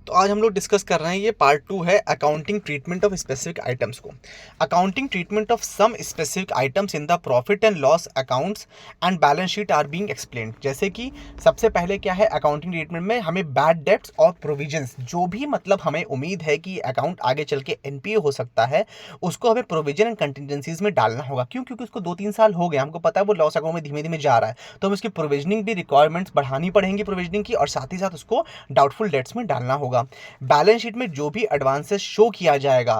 तो आज हम लोग डिस्कस कर रहे हैं, ये पार्ट 2 है accounting treatment of specific items को। Accounting treatment of some specific items in the profit and loss accounts and balance sheet are being explained. जैसे कि सबसे पहले क्या है, अकाउंटिंग ट्रीटमेंट में हमें बैड डेब्ट्स और प्रोविजंस, जो भी मतलब हमें उम्मीद है कि अकाउंट आगे चल के एनपीए हो सकता है, उसको हमें प्रोविजन एंड कंटिजेंसीज में डालना होगा। क्यों? क्योंकि उसको 2-3 साल हो गए, हमको पता है वो लॉस अकाउंट में धीमे धीमे जा रहा है, तो हमें उसकी प्रोविजनिंग भी रिक्वायरमेंट्स बढ़ानी पड़ेंगी प्रोविजनिंग की, और साथ ही साथ उसको डाउटफुल डेट्स में डालना होगा। बैलेंस शीट में जो भी एडवांसेस शो किया जाएगा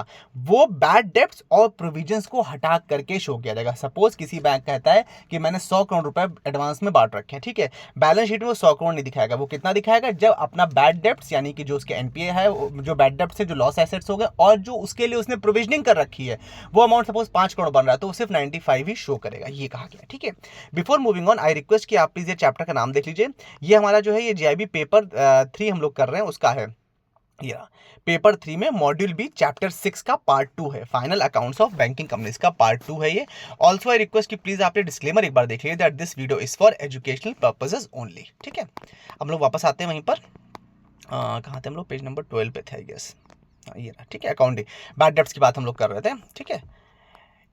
वो बैड डेब्ट्स और प्रोविजंस को हटा करके शो किया जाएगा। सपोज किसी बैंक कहता है कि मैंने 100 करोड़ रुपए एडवांस में बांट रखे हैं, ठीक है, बैलेंस शीट में वो 100 करोड़ नहीं दिखाएगा, वो कितना दिखाएगा, जब अपना बैड डेब्ट्स यानी कि जो उसके एनपीए है, जो बैड डेब्ट्स है, जो लॉस एसेट्स हो गए, और जो उसके लिए उसने प्रोविजनिंग कर रखी है वो अमाउंट सपोज 5 करोड़ बन रहा है, तो वो सिर्फ 95 ही शो करेगा, ये कहा गया। ठीक है, before moving on I request कि आप प्लीज ये चैप्टर का नाम देख लीजिए। ये हमारा जो है ये जीआईबी पेपर 3 हम लोग कर रहे हैं, उसका है या पेपर 3 में मॉड्यूल बी चैप्टर 6 का पार्ट 2 है, final accounts of banking companies का पार्ट 2 है ये। ऑल्सो आई रिक्वेस्ट कि प्लीज आप ये डिस्क्लेमर एक बार देख लीजिए that this video is for educational purposes only. ठीक है, हम लोग वापस आते हैं वहीं पर, कहाँ थे हम लोग, पेज नंबर 12 पे थे आई गेस, ये रहा। ठीक है, अकाउंटिंग बैड डेब्ट्स की बात हम लोग कर रहे थे। ठीक है,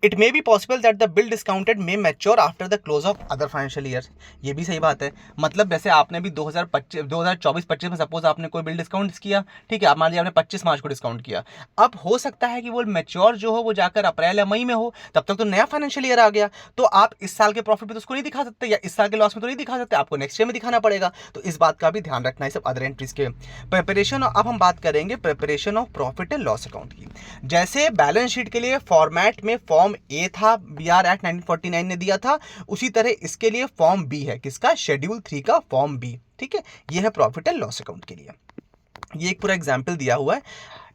it may be possible that the bill discounted may mature after the close of other financial year. ये भी सही बात है, मतलब जैसे आपने भी 2024-25 में सपोज आपने कोई बिल डिस्काउंट किया, ठीक है, आप मान लीजिए आपने 25 मार्च को डिस्काउंट किया, अब हो सकता है कि वो मैच्योर जो हो वो जाकर अप्रैल या मई में हो, तब तक तो नया फाइनेंशियल ईयर आ गया, तो आप इस साल के प्रॉफिट में तो उसको नहीं दिखा सकते, या इस साल के लॉस में तो नहीं दिखा सकते, आपको नेक्स्ट ईयर में दिखाना पड़ेगा। तो इस बात का भी ध्यान रखना है सब अदर एंट्रीज के प्रिपरेशन। अब हम बात करेंगे preparation of profit and loss account की। जैसे बैलेंस शीट के लिए फॉर्मेट में फॉर्म ए था, बीआर एक्ट 1949 ने दिया था, उसी तरह इसके लिए फॉर्म बी है, किसका, शेड्यूल 3 का फॉर्म बी। ठीक है, ये है प्रॉफिट एंड लॉस अकाउंट के लिए। ये एक पूरा एग्जांपल दिया हुआ है,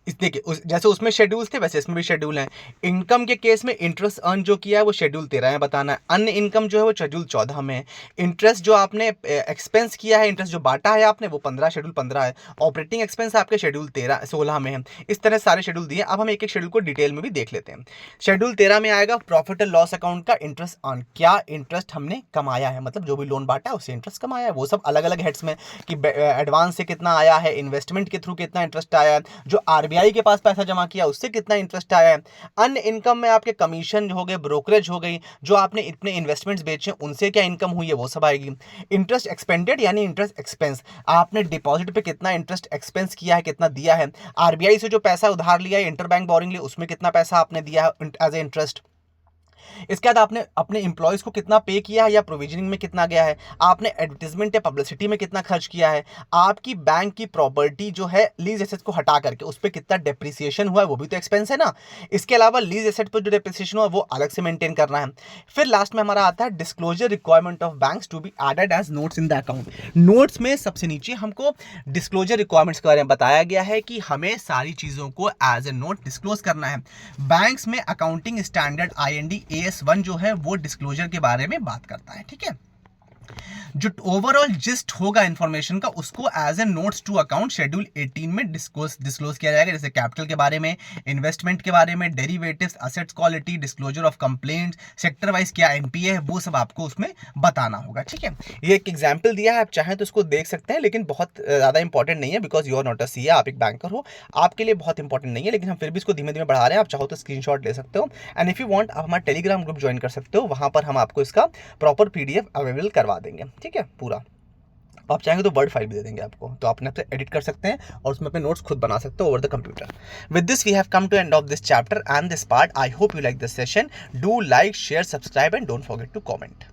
इस देखिए जैसे उसमें शेड्यूल्स थे वैसे इसमें भी शेड्यूल हैं। इनकम के केस में इंटरेस्ट अर्न जो किया है वो शेड्यूल 13 में बताना है, अन्य इनकम जो है वो शेड्यूल 14 में है, इंटरेस्ट जो आपने एक्सपेंस किया है, इंटरेस्ट जो बांटा है आपने वो 15 शेड्यूल 15 है, ऑपरेटिंग एक्सपेंस आपके शेड्यूल 16 में है। इस तरह सारे शेड्यूल दिए। अब हम एक एक शेड्यूल को डिटेल में भी देख लेते हैं। शेड्यूल 13 में आएगा प्रॉफिट एंड लॉस अकाउंट का इंटरेस्ट अर्न, क्या इंटरेस्ट हमने कमाया है, मतलब जो भी लोन बांटा है उससे इंटरेस्ट कमाया है, वो सब अलग अलग हेड्स में कि एडवांस से कितना आया है, इन्वेस्टमेंट के थ्रू कितना इंटरेस्ट आया है, जो आरबीआई के पास पैसा जमा किया उससे कितना इंटरेस्ट आया है, अन्य इनकम में आपके कमीशन हो गए, ब्रोकरेज हो गई, जो आपने इतने इन्वेस्टमेंट्स बेचे उनसे क्या इनकम हुई है वो सब आएगी। इंटरेस्ट एक्सपेंडेड यानी इंटरेस्ट एक्सपेंस, आपने डिपॉजिट पे कितना इंटरेस्ट एक्सपेंस किया है, कितना दिया है, आरबीआई से जो पैसा उधार लिया है इंटरबैंक बोरिंग लिए उसमें कितना पैसा आपने दिया है एज ए इंटरेस्ट। इसके बाद आपने अपने इंप्लॉयज को कितना पे किया है या प्रोविजनिंग में कितना गया है, आपने एडवर्टीजमेंट या पब्लिसिटी में कितना खर्च किया है, आपकी बैंक की प्रॉपर्टी जो है लीज एसेट को हटा करके उस पर कितना डेप्रिसिएशन हुआ है, वो भी तो एक्सपेंस है ना। इसके अलावा लीज एसेट पर जो डेप्रिसिएशन हुआ वो अलग से मेंटेन करना है। फिर लास्ट में हमारा आता है disclosure requirement of banks to be added as notes in the account. Notes में सबसे नीचे हमको डिस्क्लोजर रिक्वायरमेंट्स के बारे में बताया गया है कि हमें सारी चीजों को एज ए नोट डिस्क्लोज करना है। बैंक्स में अकाउंटिंग स्टैंडर्ड IND AS1 जो है वो डिस्क्लोजर के बारे में बात करता है। ठीक है, जो ओवरऑल जिस्ट होगा इंफॉर्मेशन का उसको as a notes to account schedule 18 में डिस्क्लोज किया जाएगा, जैसे कैपिटल के बारे में, इन्वेस्टमेंट के बारे में, derivatives, assets quality, disclosure of complaints, sector wise क्या एनपीए है, वो सब आपको उसमें बताना होगा। ठीक है, ये एक एग्जांपल दिया है, आप चाहें तो उसको देख सकते हैं, लेकिन बहुत ज़्यादा इंपॉर्टेंट नहीं है because you are not a CA, आप एक बैंकर हो, आपके लिए बहुत इंपॉर्टेंट नहीं है, लेकिन हम फिर भी इसको धीमे धीमे बढ़ा रहे हैं। आप चाहो तो स्क्रीनशॉट ले सकते हो, एंड इफ यू वांट आप हमारा टेलीग्राम ग्रुप ज्वाइन कर सकते हो, वहां पर हम आपको इसका प्रॉपर PDF अवेलेबल करवा देंगे। ठीक है, पूरा आप चाहेंगे तो वर्ड फाइल भी दे देंगे आपको, तो आप अपने एडिट कर सकते हैं और उसमें अपने नोट्स खुद बना सकते हो over the computer. With this we have come to end of this chapter and this part. I hope you like this session. Do like, share, subscribe and don't forget to comment.